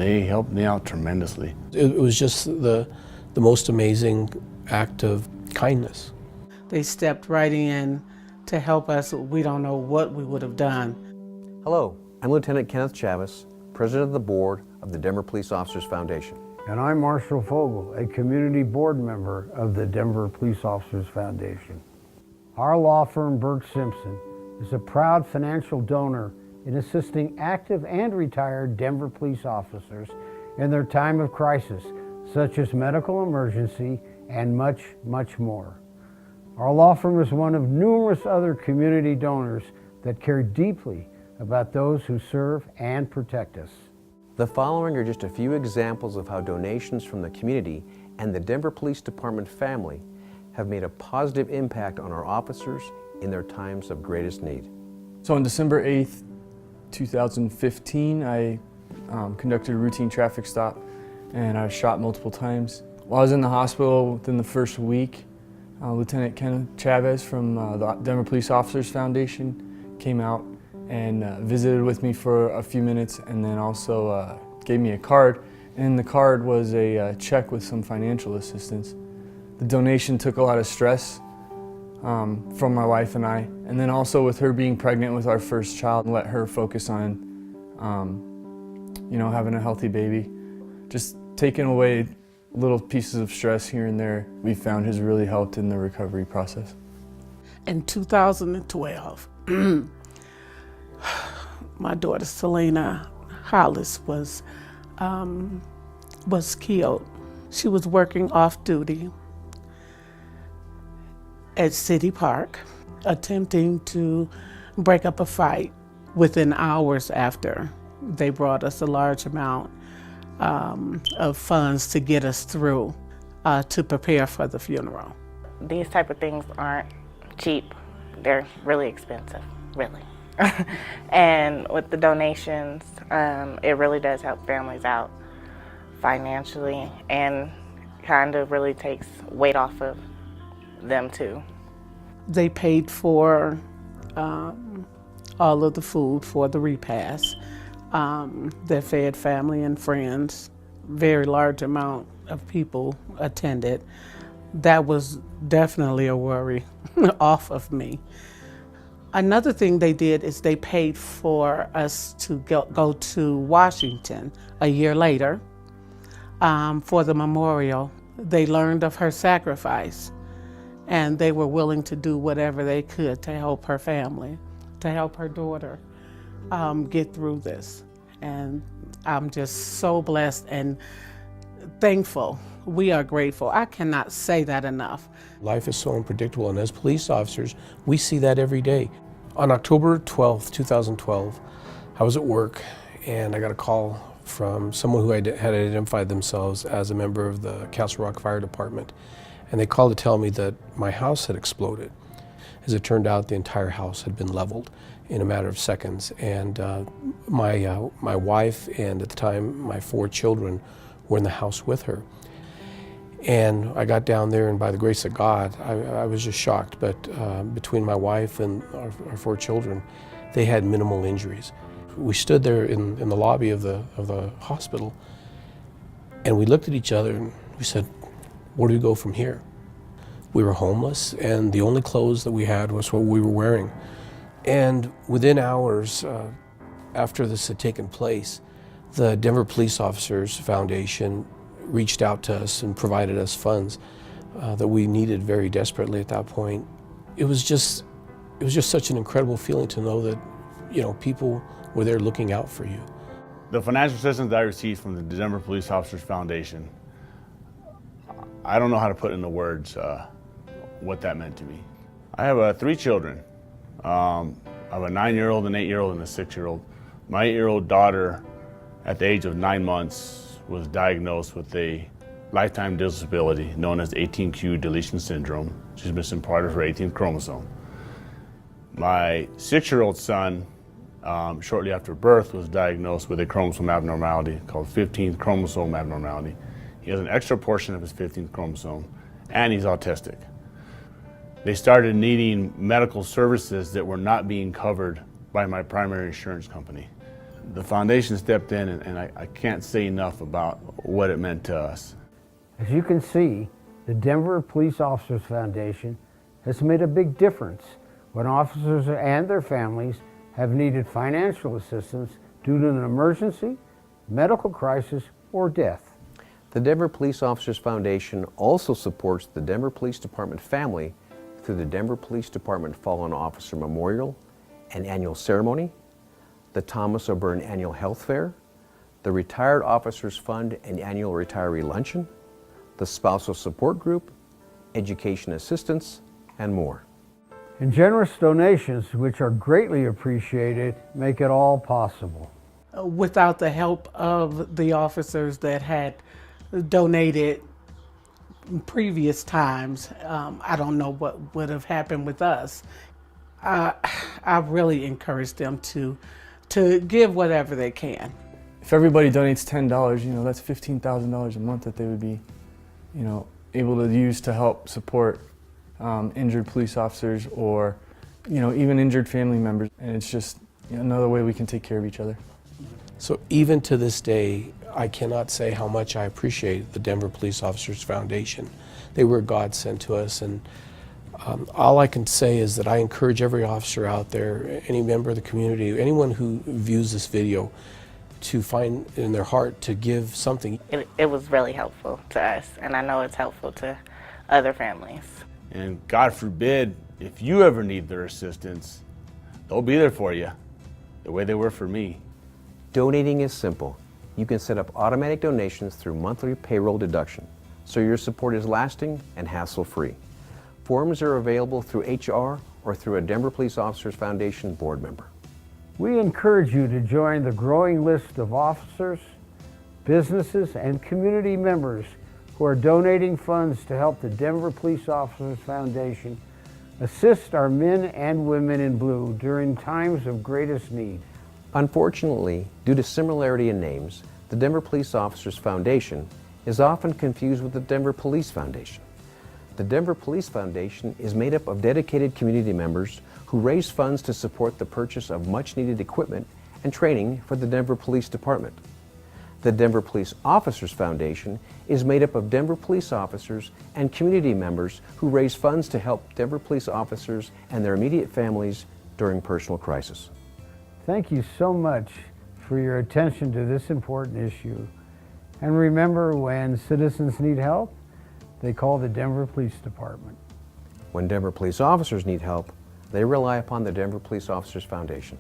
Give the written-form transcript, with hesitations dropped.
they helped me out tremendously. It was just the most amazing act of kindness. They stepped right in to help us. We don't know what we would have done. Hello, I'm Lieutenant Kenneth Chavez, President of the Board of the Denver Police Officers Foundation. And I'm Marshall Fogel, a community board member of the Denver Police Officers Foundation. Our law firm, Burke Simpson, is a proud financial donor in assisting active and retired Denver police officers in their time of crisis, such as medical emergency and much, much more. Our law firm is one of numerous other community donors that care deeply about those who serve and protect us. The following are just a few examples of how donations from the community and the Denver Police Department family have made a positive impact on our officers in their times of greatest need. So on December 8th, 2015, I conducted a routine traffic stop and I was shot multiple times. While I was in the hospital within the first week, Lieutenant Kenneth Chavez from the Denver Police Officers Foundation came out and visited with me for a few minutes, and then also gave me a card. And the card was a check with some financial assistance. The donation took a lot of stress from my wife and I, and then also with her being pregnant with our first child, let her focus on having a healthy baby. Just taking away little pieces of stress here and there, we found has really helped in the recovery process. In 2012, my daughter Selena Hollis was killed. She was working off duty at City Park, attempting to break up a fight. Within hours after, they brought us a large amount of funds to get us through to prepare for the funeral. These type of things aren't cheap. They're really expensive, really. And with the donations, it really does help families out financially and kind of really takes weight off of them too. They paid for all of the food for the repast. They fed family and friends. Very large amount of people attended. That was definitely a worry off of me. Another thing they did is they paid for us to go to Washington a year later for the memorial. They learned of her sacrifice, and they were willing to do whatever they could to help her family, to help her daughter get through this. And I'm just so blessed and thankful. We are grateful. I cannot say that enough. Life is so unpredictable, and as police officers, we see that every day. On October 12th, 2012, I was at work and I got a call from someone who had identified themselves as a member of the Castle Rock Fire Department. And they called to tell me that my house had exploded. As it turned out, the entire house had been leveled in a matter of seconds. And my wife and at the time my 4 children were in the house with her. And I got down there, and by the grace of God, I was just shocked. But between my wife and our 4 children, they had minimal injuries. We stood there in the lobby of the hospital, and we looked at each other and we said, where do we go from here? We were homeless, and the only clothes that we had was what we were wearing. And within hours after this had taken place, the Denver Police Officers Foundation reached out to us and provided us funds that we needed very desperately at that point. It was just such an incredible feeling to know that, people were there looking out for you. The financial assistance that I received from the Denver Police Officers Foundation, I don't know how to put into words what that meant to me. I have 3 children. I have a 9-year-old, an 8-year-old, and a 6-year-old. My 8-year-old daughter, at the age of 9 months, was diagnosed with a lifetime disability known as 18q deletion syndrome. She's missing part of her 18th chromosome. My 6-year-old son, shortly after birth, was diagnosed with a chromosome abnormality called 15th chromosome abnormality. He has an extra portion of his 15th chromosome, and he's autistic. They started needing medical services that were not being covered by my primary insurance company. The foundation stepped in, and I can't say enough about what it meant to us. As you can see, the Denver Police Officers Foundation has made a big difference when officers and their families have needed financial assistance due to an emergency, medical crisis, or death. The Denver Police Officers Foundation also supports the Denver Police Department family through the Denver Police Department Fallen Officer Memorial and Annual Ceremony, the Thomas O'Byrne Annual Health Fair, the Retired Officers Fund and Annual Retiree Luncheon, the Spousal Support Group, Education Assistance, and more. And generous donations, which are greatly appreciated, make it all possible. Without the help of the officers that had donated in previous times, I don't know what would have happened with us. I really encourage them to give whatever they can. If everybody donates $10, that's $15,000 a month that they would be, able to use to help support injured police officers or, even injured family members. And it's just another way we can take care of each other. So even to this day, I cannot say how much I appreciate the Denver Police Officers Foundation. They were a godsend to us, and all I can say is that I encourage every officer out there, any member of the community, anyone who views this video, to find in their heart to give something. It was really helpful to us, and I know it's helpful to other families. And God forbid, if you ever need their assistance, they'll be there for you, the way they were for me. Donating is simple. You can set up automatic donations through monthly payroll deduction, so your support is lasting and hassle-free. Forms are available through HR or through a Denver Police Officers Foundation board member. We encourage you to join the growing list of officers, businesses, and community members who are donating funds to help the Denver Police Officers Foundation assist our men and women in blue during times of greatest need. Unfortunately, due to similarity in names, the Denver Police Officers Foundation is often confused with the Denver Police Foundation. The Denver Police Foundation is made up of dedicated community members who raise funds to support the purchase of much-needed equipment and training for the Denver Police Department. The Denver Police Officers Foundation is made up of Denver police officers and community members who raise funds to help Denver police officers and their immediate families during personal crisis. Thank you so much for your attention to this important issue. And remember, when citizens need help, they call the Denver Police Department. When Denver police officers need help, they rely upon the Denver Police Officers Foundation.